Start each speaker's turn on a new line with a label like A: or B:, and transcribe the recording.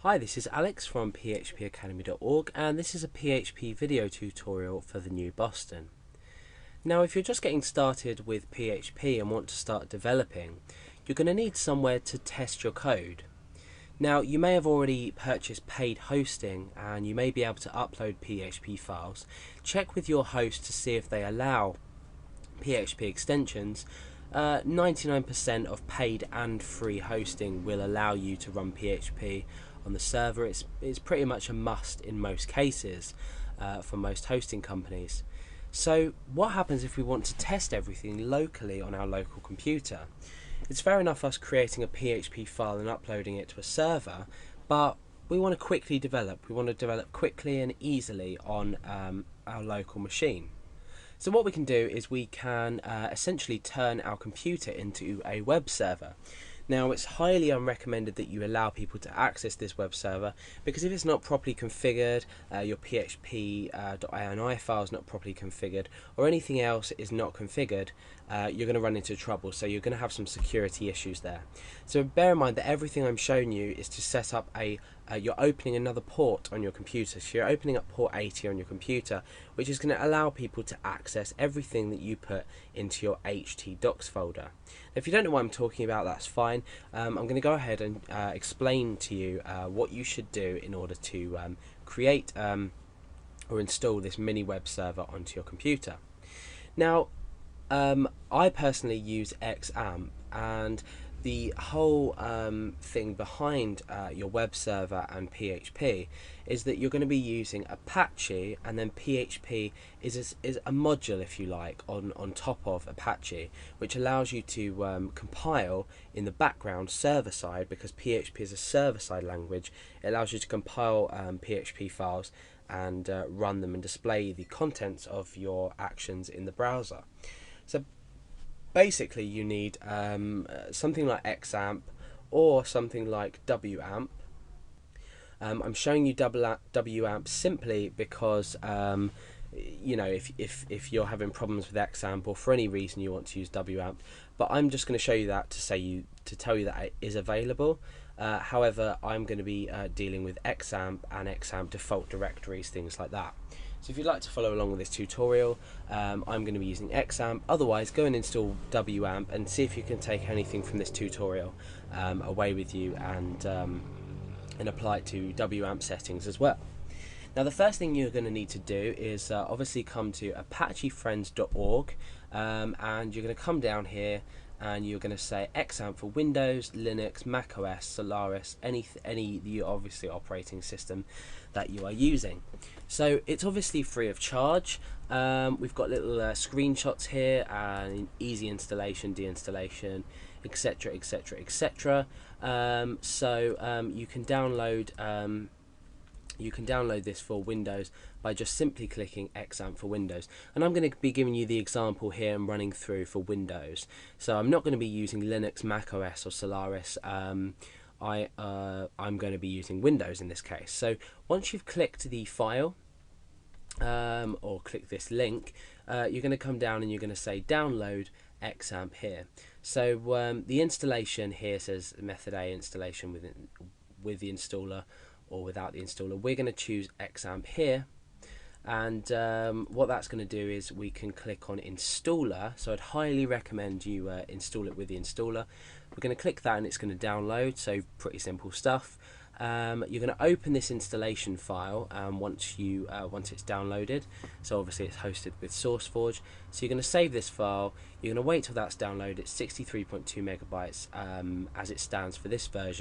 A: Hi, this is Alex from phpacademy.org, and this is a PHP video tutorial for the new Boston. Now, if you're just getting started with PHP and want to start developing, you're going to need somewhere to test your code. Now, you may have already purchased paid hosting and you may be able to upload PHP files. Check with your host to see if they allow PHP extensions. 99% of paid and free hosting will allow you to run PHP on the server. It's pretty much a must in most cases for most hosting companies. So what happens if we want to test everything locally on our local computer? It's fair enough us creating a PHP file and uploading it to a server, but we want to quickly develop. We want to develop quickly and easily on our local machine. So what we can do is we can essentially turn our computer into a web server. Now, it's highly unrecommended that you allow people to access this web server, because if it's not properly configured, your php.ini file is not properly configured, or anything else is not configured, you're going to run into trouble. So you're going to have some security issues there. So bear in mind that everything I'm showing you is to set up you're opening another port on your computer. So you're opening up port 80 on your computer, which is going to allow people to access everything that you put into your htdocs folder. Now, if you don't know what I'm talking about, that's fine. I'm going to go ahead and explain to you what you should do in order to create or install this mini web server onto your computer. Now, I personally use XAMPP, and the whole thing behind your web server and PHP is that you're going to be using Apache, and then PHP is a module, if you like, on top of Apache, which allows you to compile in the background server side, because PHP is a server side language. It allows you to compile PHP files and run them and display the contents of your actions in the browser. So basically you need something like XAMPP or something like WAMP. I'm showing you WAMP simply because you know, if you're having problems with XAMPP or for any reason you want to use WAMP, but I'm just going to show you that to tell you that it is available. However, I'm going to be dealing with XAMPP and XAMPP default directories, things like that. So if you'd like to follow along with this tutorial, I'm going to be using XAMPP. Otherwise, go and install WAMP and see if you can take anything from this tutorial away with you and apply it to WAMP settings as well. Now, the first thing you're going to need to do is obviously come to apachefriends.org, and you're going to come down here and you're going to say XAMPP for Windows, Linux, Mac OS, Solaris, any the obviously operating system that you are using. So it's obviously free of charge. We've got little screenshots here and easy installation, deinstallation, etc, etc, etc. So you can download this for Windows by just simply clicking XAMPP for Windows, and I'm going to be giving you the example here and running through for Windows. So I'm not going to be using Linux, Mac OS or Solaris. I'm going to be using Windows in this case. So once you've clicked the file or click this link, you're going to come down and you're going to say download XAMPP here. So the installation here says method A, installation with the installer or without the installer. We're going to choose XAMPP here, and what that's going to do is we can click on installer. So I'd highly recommend you install it with the installer. We're going to click that and it's going to download, so pretty simple stuff. You're going to open this installation file once it's downloaded. So obviously it's hosted with SourceForge. So you're going to save this file. You're going to wait till that's downloaded. It's 63.2 megabytes as it stands for this version.